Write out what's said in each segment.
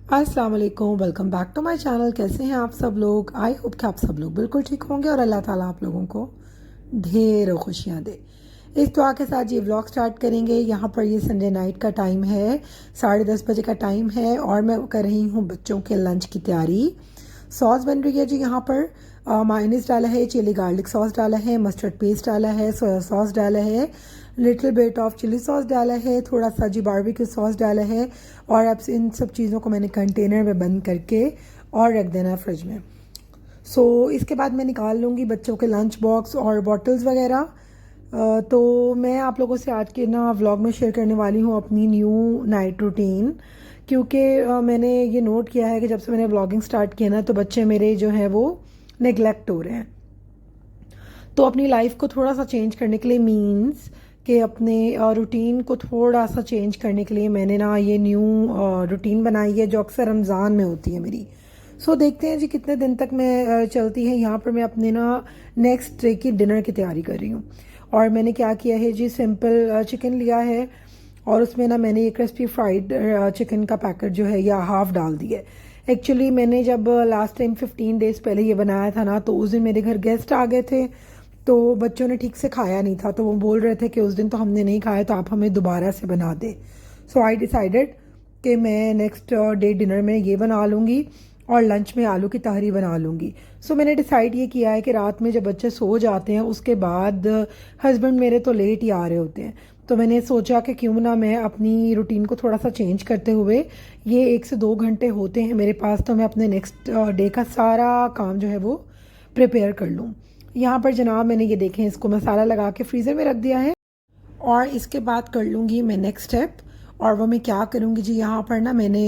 अस्सलाम वालेकुम, welcome back to my channel. कैसे हैं आप सब लोग? आई होप कि आप सब लोग बिल्कुल ठीक होंगे और अल्लाह ताला आप लोगों को ढेर खुशियाँ दे। इस दुआ के साथ ये व्लॉग स्टार्ट करेंगे। यहाँ पर ये संडे नाइट का टाइम है, 10:30 बजे का टाइम है और मैं कर रही हूँ बच्चों के लंच की तैयारी। सॉस बन रही है जी। यहाँ पर मायोनीज डाला है, चिली गार्लिक सॉस डाला है, मस्टर्ड पेस्ट डाला है, सोया सॉस डाला है, little bit of chilli sauce डाला है, थोड़ा सा जी बारबेक्यू सॉस डाला है। और अब इन सब चीज़ों को मैंने कंटेनर में बंद करके और रख देना है फ्रिज में। इसके बाद मैं निकाल लूँगी बच्चों के लंच बॉक्स और बॉटल्स वगैरह। तो मैं आप लोगों से आज के ना व्लॉग में शेयर करने वाली हूँ अपनी न्यू नाइट रूटीन। क्योंकि मैंने ये नोट किया है कि जब से मैंने व्लॉगिंग स्टार्ट किया ना, तो बच्चे मेरे जो हैं वो नेग्लेक्ट हो रहे हैं। तो अपनी लाइफ को थोड़ा सा चेंज करने के लिए मीन्स कि अपने रूटीन को थोड़ा सा चेंज करने के लिए मैंने ना ये न्यू रूटीन बनाई है जो अक्सर रमज़ान में होती है मेरी। देखते हैं जी कितने दिन तक मैं चलती है। यहाँ पर मैं अपने ना नेक्स्ट डे की डिनर की तैयारी कर रही हूँ। और मैंने क्या किया है जी, सिंपल चिकन लिया है और उसमें ना मैंने ये क्रिस्पी फ्राइड चिकन का पैकेट जो है या हाफ डाल दिया है। एक्चुअली मैंने जब लास्ट टाइम 15 डेज़ पहले ये बनाया था ना, तो उस दिन मेरे घर गेस्ट आ गए थे, तो बच्चों ने ठीक से खाया नहीं था। तो वो बोल रहे थे कि उस दिन तो हमने नहीं खाया, तो आप हमें दोबारा से बना दें। आई डिसाइडेड कि मैं नेक्स्ट डे डिनर में ये बना लूँगी और लंच में आलू की तहरी बना लूँगी। मैंने डिसाइड ये किया है कि रात में जब बच्चे सो जाते हैं उसके बाद हस्बैंड मेरे तो लेट ही आ रहे होते हैं, तो मैंने सोचा कि क्यों ना मैं अपनी रूटीन को थोड़ा सा चेंज करते हुए, ये 1 से 2 घंटे होते हैं मेरे पास, तो मैं अपने नेक्स्ट डे का सारा काम जो है वो प्रिपेयर कर लूँ। यहाँ पर जनाब मैंने ये देखें, इसको मसाला लगा के फ्रीज़र में रख दिया है। और इसके बाद कर लूँगी मैं नेक्स्ट स्टेप। और वो मैं क्या करूँगी जी, यहाँ पर ना मैंने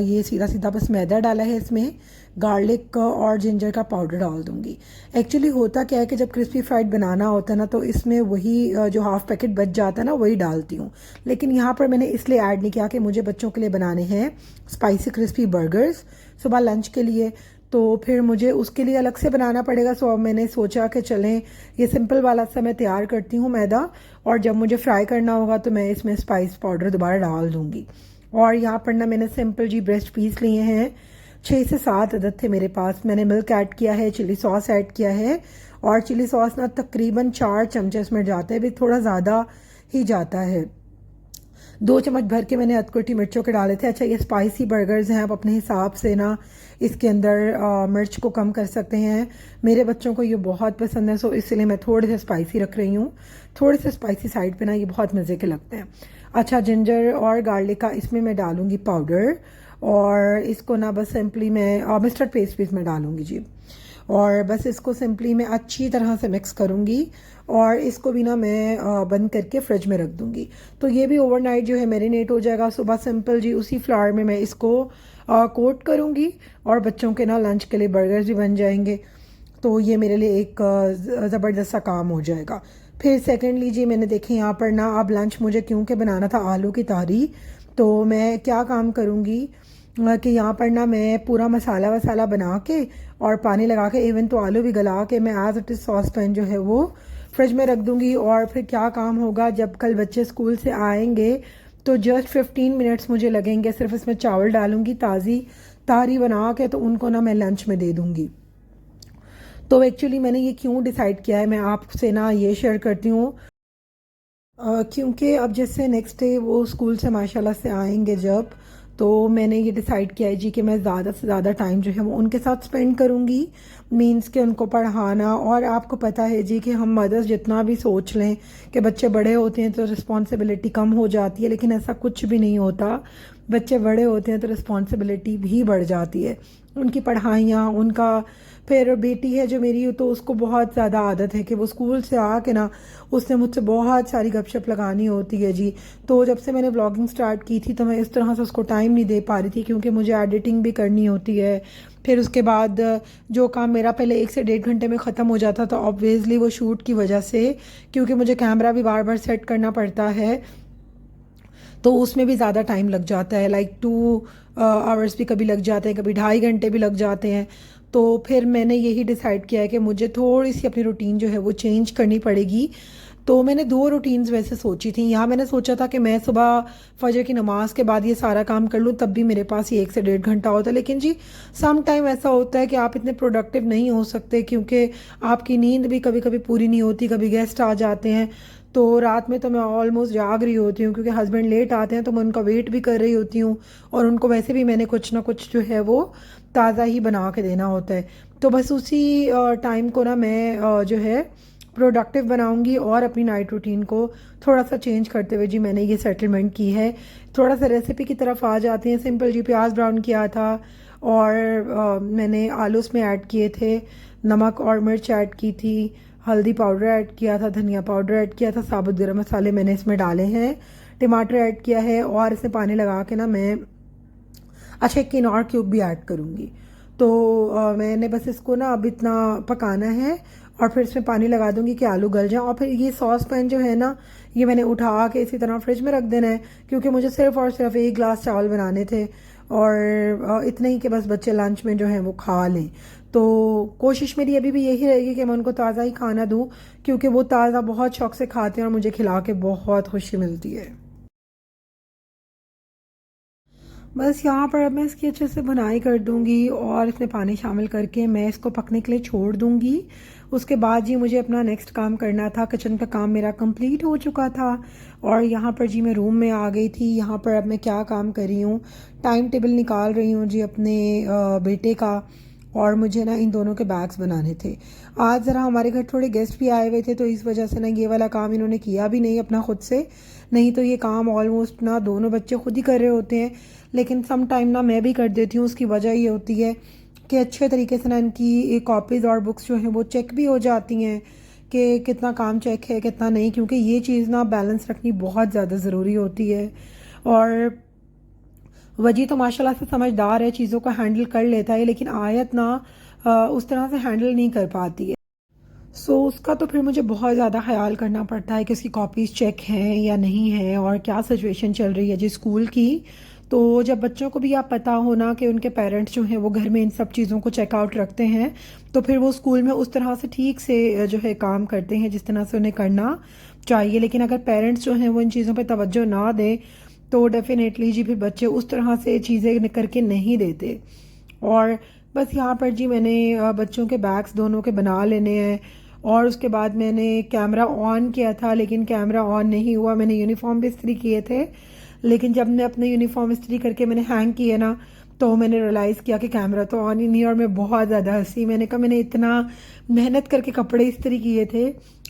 ये सीधा सीधा बस मैदा डाला है, इसमें गार्लिक और जिंजर का पाउडर डाल दूँगी। एक्चुअली होता क्या है कि जब क्रिस्पी फ्राइड बनाना होता है ना, तो इसमें वही जो हाफ़ पैकेट बच जाता है ना, वही डालती हूँ। लेकिन यहाँ पर मैंने इसलिए ऐड नहीं किया कि मुझे बच्चों के लिए बनाने हैं स्पाइसी क्रिस्पी बर्गर्स सुबह लंच के लिए, तो फिर मुझे उसके लिए अलग से बनाना पड़ेगा। अब मैंने सोचा कि चलें ये सिंपल वाला सा मैं तैयार करती हूँ मैदा, और जब मुझे फ्राई करना होगा तो मैं इसमें स्पाइस पाउडर दोबारा डाल दूँगी। और यहाँ पर ना मैंने सिंपल जी ब्रेस्ट पीस लिए हैं, 6 से 7 अदद थे मेरे पास। मैंने मिल्क ऐड किया है, चिली सॉस ऐड किया है, और चिली सॉस ना तकरीबन 4 चमचे इसमें जाते हैं, भी थोड़ा ज़्यादा ही जाता है। 2 चम्मच भर के मैंने अदकुटी मिर्चों के डाले थे। अच्छा, ये स्पाइसी बर्गर्स हैं, आप अपने हिसाब से ना इसके अंदर मिर्च को कम कर सकते हैं। मेरे बच्चों को ये बहुत पसंद है, इसलिए मैं थोड़े से स्पाइसी रख रही हूँ। थोड़े से स्पाइसी साइड पे ना ये बहुत मज़े के लगते हैं। अच्छा, जिंजर और गार्लिक का इसमें मैं डालूँगी पाउडर, और इसको ना बस सिंपली मैं मस्टर्ड पेस्ट भी इसमें डालूँगी जी। और बस इसको सिंपली मैं अच्छी तरह से मिक्स करूँगी, और इसको भी ना मैं बंद करके फ्रिज में रख दूँगी। तो ये भी ओवरनाइट जो है मैरिनेट हो जाएगा। सुबह सिंपल जी उसी फ्लावर में मैं इसको कोट करूँगी, और बच्चों के ना लंच के लिए बर्गर्स भी बन जाएंगे। तो ये मेरे लिए एक ज़बरदस्त सा काम हो जाएगा। फिर सेकेंडली जी, मैंने देखे यहाँ पर ना अब लंच मुझे क्योंकि बनाना था आलू की तहरी, तो मैं क्या काम करूँगी कि यहाँ पर ना मैं पूरा मसाला वसाला बना के और पानी लगा के, इवन तो आलू भी गला के, मैं as it is saucepan जो है वो फ्रिज में रख दूँगी। और फिर क्या काम होगा, जब कल बच्चे स्कूल से आएंगे तो जस्ट 15 मिनट्स मुझे लगेंगे, सिर्फ इसमें चावल डालूँगी ताज़ी तारी बना के, तो उनको ना मैं लंच में दे दूँगी। तो एक्चुअली मैंने ये क्यों डिसाइड किया है, मैं आपसे ना ये शेयर करती हूँ। क्योंकि अब जैसे नेक्स्ट डे वो स्कूल से माशाल्लाह से आएंगे जब, तो मैंने ये डिसाइड किया है जी कि मैं ज़्यादा से ज़्यादा टाइम जो है वो उनके साथ स्पेंड करूँगी। मींस के उनको पढ़ाना। और आपको पता है जी कि हम मदर्स जितना भी सोच लें कि बच्चे बड़े होते हैं तो रिस्पॉन्सिबिलिटी कम हो जाती है, लेकिन ऐसा कुछ भी नहीं होता। बच्चे बड़े होते हैं तो रिस्पॉन्सिबिलिटी भी बढ़ जाती है, उनकी पढ़ाइयाँ, उनका। फिर बेटी है जो मेरी, तो उसको बहुत ज़्यादा आदत है कि वो स्कूल से आके ना उसने मुझसे बहुत सारी गपशप लगानी होती है जी। तो जब से मैंने व्लॉगिंग स्टार्ट की थी तो मैं इस तरह से उसको टाइम नहीं दे पा रही थी, क्योंकि मुझे एडिटिंग भी करनी होती है। फिर उसके बाद जो काम मेरा पहले 1 से 1.5 घंटे में ख़त्म हो जाता था, ऑब्वियसली वो शूट की वजह से, क्योंकि मुझे कैमरा भी बार बार सेट करना पड़ता है, तो उसमें भी ज़्यादा टाइम लग जाता है। लाइक 2 आवर्स भी कभी लग जाते हैं, कभी 2.5 घंटे भी लग जाते हैं। तो फिर मैंने यही डिसाइड किया है कि मुझे थोड़ी सी अपनी रूटीन जो है वो चेंज करनी पड़ेगी। तो मैंने दो रूटीन्स वैसे सोची थी। यहाँ मैंने सोचा था कि मैं सुबह फजर की नमाज के बाद ये सारा काम कर लूँ, तब भी मेरे पास ये 1 से 1.5 घंटा होता है। लेकिन जी सम टाइम ऐसा होता है कि आप इतने प्रोडक्टिव नहीं हो सकते, क्योंकि आपकी नींद भी कभी कभी पूरी नहीं होती, कभी गेस्ट आ जाते हैं। तो रात में तो मैं ऑलमोस्ट जाग रही होती हूँ, क्योंकि हस्बैंड लेट आते हैं तो मैं उनका वेट भी कर रही होती हूँ, और उनको वैसे भी मैंने कुछ ना कुछ जो है वो ताज़ा ही बना के देना होता है। तो बस उसी टाइम को ना मैं जो है प्रोडक्टिव बनाऊंगी, और अपनी नाइट रूटीन को थोड़ा सा चेंज करते हुए जी मैंने ये सेटलमेंट की है। थोड़ा सा रेसिपी की तरफ आ जाते हैं। सिंपल जी प्याज ब्राउन किया था, और मैंने आलू उसमें ऐड किए थे, नमक और मिर्च ऐड की थी, हल्दी पाउडर ऐड किया था, धनिया पाउडर ऐड किया था, साबुत गरम मसाले मैंने इसमें डाले हैं, टमाटर ऐड किया है, और इसमें पानी लगा के ना मैं अच्छा एक किनौर क्यूब भी ऐड करूँगी। तो मैंने बस इसको ना अब इतना पकाना है, और फिर इसमें पानी लगा दूंगी कि आलू गल जाएं। और फिर ये सॉस पैन जो है ना, ये मैंने उठा के इसी तरह फ्रिज में रख देना है, क्योंकि मुझे सिर्फ और सिर्फ 1 गिलास चावल बनाने थे, और इतने ही कि बस बच्चे लंच में जो है वो खा लें। तो कोशिश मेरी अभी भी यही रहेगी कि मैं उनको ताज़ा ही खाना दूँ, क्योंकि वो ताज़ा बहुत शौक से खाते हैं और मुझे खिला के बहुत खुशी मिलती है। बस यहाँ पर अब मैं इसकी अच्छे से बुनाई कर दूंगी, और इसमें पानी शामिल करके मैं इसको पकने के लिए छोड़ दूंगी। उसके बाद जी मुझे अपना नेक्स्ट काम करना था। किचन का काम मेरा कंप्लीट हो चुका था, और यहाँ पर जी मैं रूम में आ गई थी। यहाँ पर अब मैं क्या काम कर रही हूँ, टाइम टेबल निकाल रही हूँ जी अपने बेटे का, और मुझे ना इन दोनों के बैग्स बनाने थे। आज ज़रा हमारे घर थोड़े गेस्ट भी आए हुए थे, तो इस वजह से ना ये वाला काम इन्होंने किया भी नहीं अपना खुद से। नहीं तो ये काम ऑलमोस्ट ना दोनों बच्चे खुद ही कर रहे होते हैं, लेकिन सम टाइम ना मैं भी कर देती हूँ। उसकी वजह ये होती है कि अच्छे तरीके से ना इनकी कॉपीज़ और बुक्स जो हैं वो चेक भी हो जाती हैं कि कितना काम चेक है कितना नहीं, क्योंकि ये चीज़ ना बैलेंस रखनी बहुत ज़्यादा ज़रूरी होती है। और वजी तो माशाल्लाह से समझदार है, चीज़ों को हैंडल कर लेता है, लेकिन आयत ना उस तरह से हैंडल नहीं कर पाती है। उसका तो फिर मुझे बहुत ज़्यादा ख्याल करना पड़ता है कि उसकी कॉपीज़ चेक हैं या नहीं है, और क्या सिचुएशन चल रही है जी स्कूल की। तो जब बच्चों को भी आप पता हो ना कि उनके पेरेंट्स जो हैं वो घर में इन सब चीज़ों को चेकआउट रखते हैं, तो फिर वो स्कूल में उस तरह से ठीक से जो है काम करते हैं जिस तरह से उन्हें करना चाहिए। लेकिन अगर पेरेंट्स जो हैं वो इन चीज़ों पर तवज्जो ना दें, तो डेफिनेटली जी फिर बच्चे उस तरह से चीज़ें करके नहीं देते। और बस यहाँ पर जी मैंने बच्चों के बैग्स दोनों के बना लेने हैं, और उसके बाद मैंने कैमरा ऑन किया था, लेकिन कैमरा ऑन नहीं हुआ। मैंने यूनिफॉर्म भी इस्त्री किए थे, लेकिन जब मैं अपने यूनिफॉर्म इस्त्री करके मैंने हैंग किए ना, तो मैंने रियलाइज़ किया कि कैमरा तो ऑन ही नहीं है, और मैं बहुत ज़्यादा हंसी। मैंने कहा मैंने इतना मेहनत करके कपड़े इस्त्री किए थे,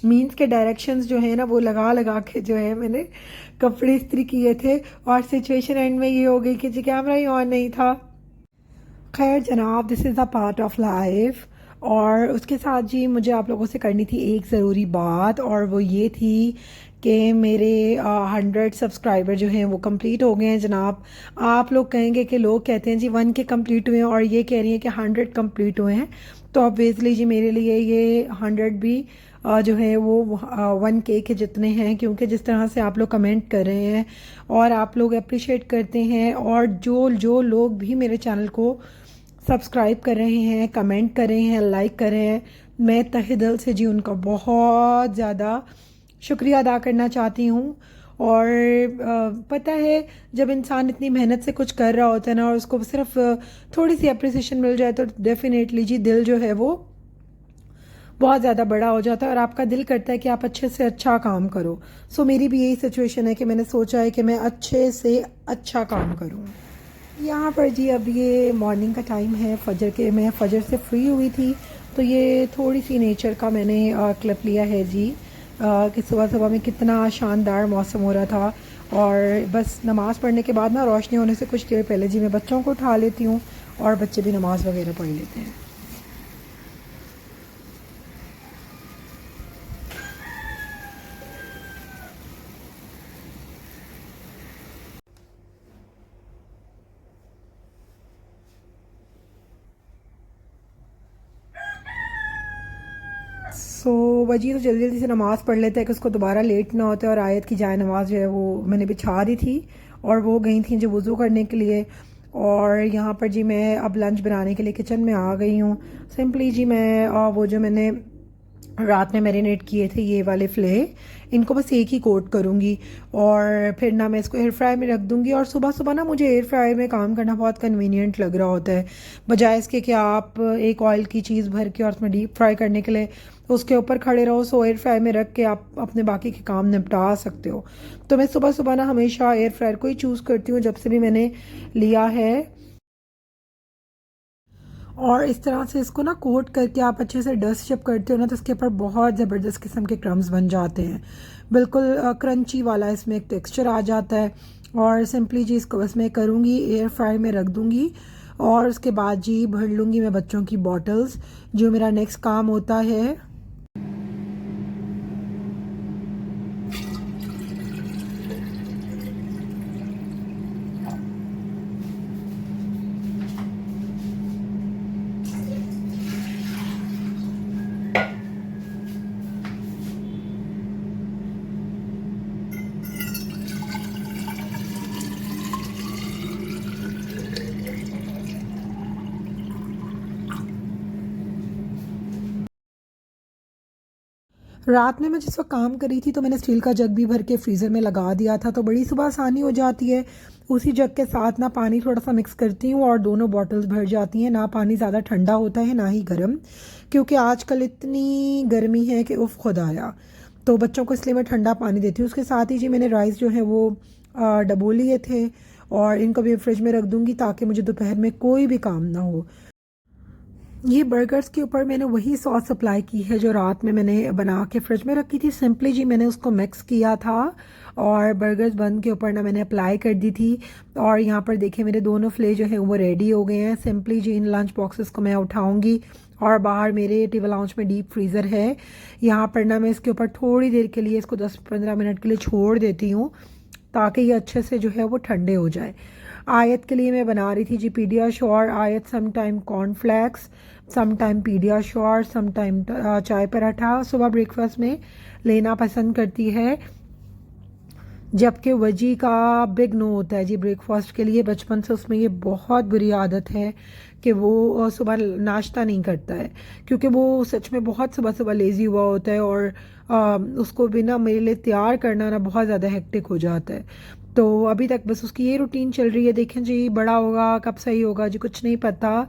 मीन्स के डायरेक्शंस जो है ना वो लगा लगा के जो है मैंने कपड़े इस्त्री किए थे, और सिचुएशन एंड में ये हो गई कि जी कैमरा ही ऑन नहीं था। खैर जनाब, this is a part of life. और उसके साथ जी मुझे आप लोगों से करनी थी एक ज़रूरी बात, और वो ये थी कि मेरे 100 सब्सक्राइबर जो हैं वो कंप्लीट हो गए हैं जनाब। आप लोग कहेंगे कि लोग कहते हैं जी 1 के कंप्लीट हुए हैं, और ये कह रही हैं कि 100 कंप्लीट हुए हैं। तो ऑब्वियसली जी मेरे लिए ये 100 भी जो है वो 1K के जितने हैं, क्योंकि जिस तरह से आप लोग कमेंट कर रहे हैं और आप लोग अप्रिशिएट करते हैं, और जो जो लोग भी मेरे चैनल को सब्सक्राइब कर रहे हैं, कमेंट कर रहे हैं, लाइक कर रहे हैं, मैं तहे दिल से जी उनका बहुत ज़्यादा शुक्रिया अदा करना चाहती हूँ। और पता है जब इंसान इतनी मेहनत से कुछ कर रहा होता है ना, और उसको सिर्फ थोड़ी सी अप्रिसिएशन मिल जाए, तो डेफिनेटली जी दिल जो है वो बहुत ज़्यादा बड़ा हो जाता है, और आपका दिल करता है कि आप अच्छे से अच्छा काम करो। मेरी भी यही सिचुएशन है कि मैंने सोचा है कि मैं अच्छे से अच्छा काम करूँ। यहाँ पर जी अब ये मॉर्निंग का टाइम है, फजर के, मैं फजर से फ्री हुई थी, तो ये थोड़ी सी नेचर का मैंने क्लिप लिया है जी, कि सुबह सुबह में कितना शानदार मौसम हो रहा था। और बस नमाज़ पढ़ने के बाद ना रोशनी होने से कुछ देर पहले जी मैं बच्चों को उठा लेती हूँ, और बच्चे भी नमाज़ वगैरह पढ़ लेते हैं। वजी तो जल्दी जल्दी से नमाज़ पढ़ लेते हैं कि उसको दोबारा लेट ना होता है, और आयत की जाए नमाज जो है वो मैंने बिछा दी थी, और वो गई थी जो वज़ू करने के लिए। और यहाँ पर जी मैं अब लंच बनाने के लिए किचन में आ गई हूँ। सिंपली जी मैं वो जो मैंने रात में मैरिनेट किए थे ये वाले फ़िले, इनको बस एक ही कोट करूँगी और फिर ना मैं इसको एयर फ्राई में रख दूँगी। और सुबह सुबह ना मुझे एयर फ्राई में काम करना बहुत कन्वीनियंट लग रहा होता है, बजाय इसके कि आप एक ऑयल की चीज़ भर के और उसमें डीप फ्राई करने के लिए उसके ऊपर खड़े रहो। सो एयर फ्राई में रख के आप अपने बाकी के काम निपटा सकते हो। तो मैं सुबह सुबह ना हमेशा एयर फ्रायर को ही चूज़ करती हूँ जब से भी मैंने लिया है। और इस तरह से इसको ना कोट करके आप अच्छे से डस्ट जब करते हो ना तो इसके ऊपर बहुत ज़बरदस्त किस्म के क्रम्स बन जाते हैं, बिल्कुल क्रंची वाला इसमें एक टेक्सचर आ जाता है। और सिंपली जी इसको बस मैं करूँगी एयर फ्राई में रख दूँगी और उसके बाद जी भर लूँगी मैं बच्चों की बॉटल्स, जो मेरा नेक्स्ट काम होता है। रात में मैं जिस वक्त काम कर रही थी तो मैंने स्टील का जग भी भर के फ्रीज़र में लगा दिया था, तो बड़ी सुबह आसानी हो जाती है। उसी जग के साथ ना पानी थोड़ा सा मिक्स करती हूँ और दोनों बॉटल्स भर जाती हैं। ना पानी ज़्यादा ठंडा होता है ना ही गर्म, क्योंकि आजकल इतनी गर्मी है कि उफ खुद आया। तो बच्चों को इसलिए मैं ठंडा पानी देती हूँ। उसके साथ ही जी मैंने राइस जो है वो डबो लिए थे और इनको भी फ्रिज में रख दूँगी ताकि मुझे दोपहर में कोई भी काम ना हो। ये बर्गर्स के ऊपर मैंने वही सॉस अप्लाई की है जो रात में मैंने बना के फ्रिज में रखी थी। सिंपली जी मैंने उसको मिक्स किया था और बर्गर्स बन के ऊपर ना मैंने अप्लाई कर दी थी। और यहाँ पर देखिए मेरे दोनों फ्ले जो है वो रेडी हो गए हैं। सिंपली जी इन लंच बॉक्सेस को मैं उठाऊंगी और बाहर मेरे टेबल लाउंज में डीप फ्रीज़र है, यहाँ पर ना मैं इसके ऊपर थोड़ी देर के लिए इसको 10-15 मिनट के लिए छोड़ देती हूँ ताकि ये अच्छे से जो है वो ठंडे हो जाए। आयत के लिए मैं बना रही थी जी पीडियाश्योर आयत, some time cornflakes, some time PediaSure, some time चाय पराठा सुबह ब्रेकफास्ट में लेना पसंद करती है। जबकि वजी का बिग नो होता है जी ब्रेकफास्ट के लिए। बचपन से उसमें ये बहुत बुरी आदत है कि वो सुबह नाश्ता नहीं करता है, क्योंकि वो सच में बहुत सुबह सुबह लेज़ी हुआ होता है और उसको भी ना मेरे लिए तैयार करना ना बहुत ज़्यादा हेक्टिक हो जाता है। तो अभी तक बस उसकी ये रूटीन चल रही है। देखें जी बड़ा होगा कब सही होगा जी कुछ नहीं पता।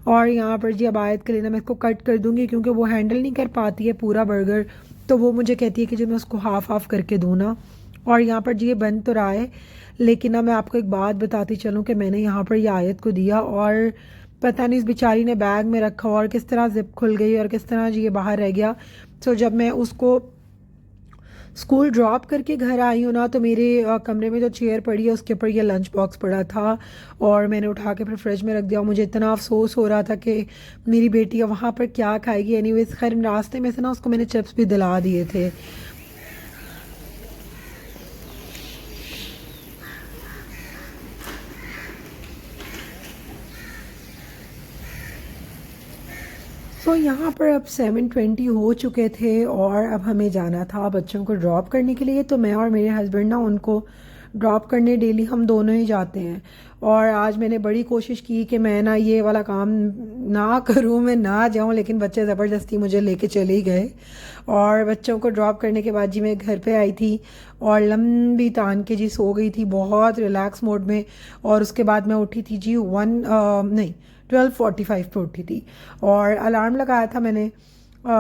और यहाँ पर जी अब आयत के लिए ना मैं इसको कट कर दूँगी क्योंकि वो हैंडल नहीं कर पाती है पूरा बर्गर, तो वो मुझे कहती है कि जो मैं उसको हाफ़ हाफ़ करके दूँ ना। और यहाँ पर जी ये बन तो रहा है, लेकिन ना मैं आपको एक बात बताती चलूँ कि मैंने यहाँ पर ये आयत को दिया और पता नहीं इस बेचारी ने बैग में रखा और किस तरह जिप खुल गई और किस तरह जी ये बाहर रह गया। तो जब मैं उसको स्कूल ड्रॉप करके घर आई हूँ ना तो मेरे कमरे में जो चेयर पड़ी है उसके ऊपर ये लंच बॉक्स पड़ा था और मैंने उठा के फिर फ्रिज में रख दिया। मुझे इतना अफसोस हो रहा था कि मेरी बेटी अब वहाँ पर क्या खाएगी। एनीवेज खैर रास्ते में से ना उसको मैंने चिप्स भी दिला दिए थे। सो यहाँ पर अब 7:20 हो चुके थे और अब हमें जाना था बच्चों को ड्रॉप करने के लिए। तो मैं और मेरे हस्बैंड ना उनको ड्रॉप करने डेली हम दोनों ही जाते हैं। और आज मैंने बड़ी कोशिश की कि मैं ना ये वाला काम ना करूँ, मैं ना जाऊँ, लेकिन बच्चे ज़बरदस्ती मुझे लेके चले ही गए। और बच्चों को ड्रॉप करने के बाद जी मैं घर पे आई थी और लंबी तान के जी सो गई थी बहुत रिलैक्स मोड में। और उसके बाद मैं उठी थी जी 12:45 पे उठी थी और अलार्म लगाया था मैंने।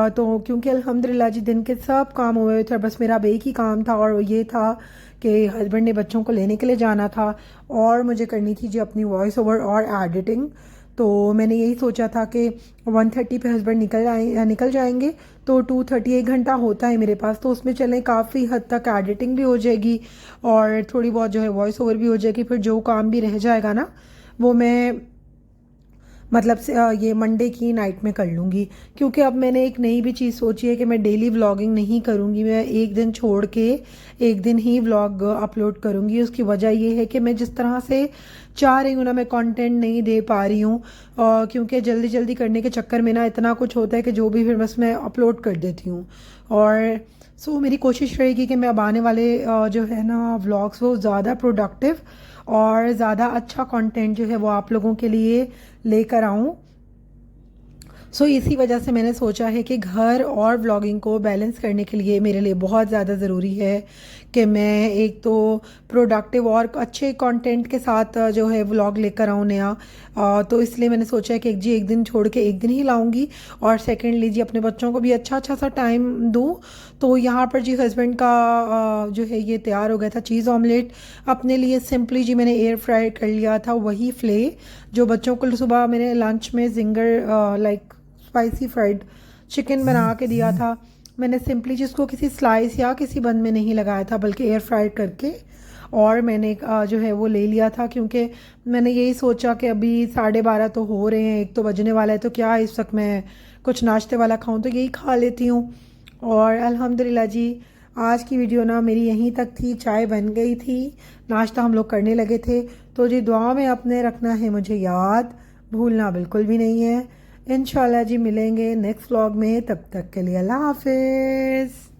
तो क्योंकि अल्हम्दुलिल्लाह जी दिन के सब काम हुए थे, बस मेरा अब एक ही काम था और ये था कि हस्बैंड ने बच्चों को लेने के लिए जाना था और मुझे करनी थी जी अपनी वॉइस ओवर और एडिटिंग। तो मैंने यही सोचा था कि 1:30 पे हस्बैंड निकल जाएंगे तो 2:30 1 घंटा होता है मेरे पास, तो उसमें चलें काफ़ी हद तक एडिटिंग भी हो जाएगी और थोड़ी बहुत जो है वॉइस ओवर भी हो जाएगी। फिर जो काम भी रह जाएगा ना वो मैं मतलब से ये मंडे की नाइट में कर लूँगी। क्योंकि अब मैंने एक नई भी चीज़ सोची है कि मैं डेली व्लॉगिंग नहीं करूँगी, मैं एक दिन छोड़ के एक दिन ही व्लॉग अपलोड करूँगी। उसकी वजह ये है कि मैं जिस तरह से चाह रही हूँ ना मैं कंटेंट नहीं दे पा रही हूँ, क्योंकि जल्दी जल्दी करने के चक्कर में ना इतना कुछ होता है कि जो भी फिर बस मैं अपलोड कर देती हूँ। और सो मेरी कोशिश रहेगी कि मैं अब आने वाले जो है ना व्लॉग्स वो ज़्यादा प्रोडक्टिव और ज़्यादा अच्छा कंटेंट जो है वो आप लोगों के लिए लेकर आऊँ। सो इसी वजह से मैंने सोचा है कि घर और व्लॉगिंग को बैलेंस करने के लिए मेरे लिए बहुत ज़्यादा ज़रूरी है कि मैं एक तो प्रोडक्टिव और अच्छे कंटेंट के साथ जो है व्लॉग लेकर आऊँ नया। तो इसलिए मैंने सोचा है कि एक दिन छोड़ के एक दिन ही लाऊंगी, और सेकेंडली जी अपने बच्चों को भी अच्छा सा टाइम दूँ। तो यहाँ पर जी हस्बैंड का जो है ये तैयार हो गया था चीज़ ऑमलेट। अपने लिए सिंपली जी मैंने एयर फ्राई कर लिया था वही फ्ले जो बच्चों को सुबह मैंने लंच में ginger like spicy fried chicken बना के दिया था। मैंने सिंपली जिसको किसी स्लाइस या किसी बंद में नहीं लगाया था बल्कि एयर फ्राइड करके, और मैंने जो है वो ले लिया था, क्योंकि मैंने यही सोचा कि अभी 12:30 तो हो रहे हैं, 1 तो बजने वाला है, तो क्या इस वक्त मैं कुछ नाश्ते वाला खाऊं, तो यही खा लेती हूँ। और अल्हम्दुलिल्लाह जी आज की वीडियो ना मेरी यहीं तक थी, चाय बन गई थी, नाश्ता हम लोग करने लगे थे। तो जी दुआ में अपने रखना है मुझे याद, भूलना बिल्कुल भी नहीं है। इंशाल्लाह जी मिलेंगे नेक्स्ट व्लॉग में, तब तक के लिए अल्लाह हाफिज़।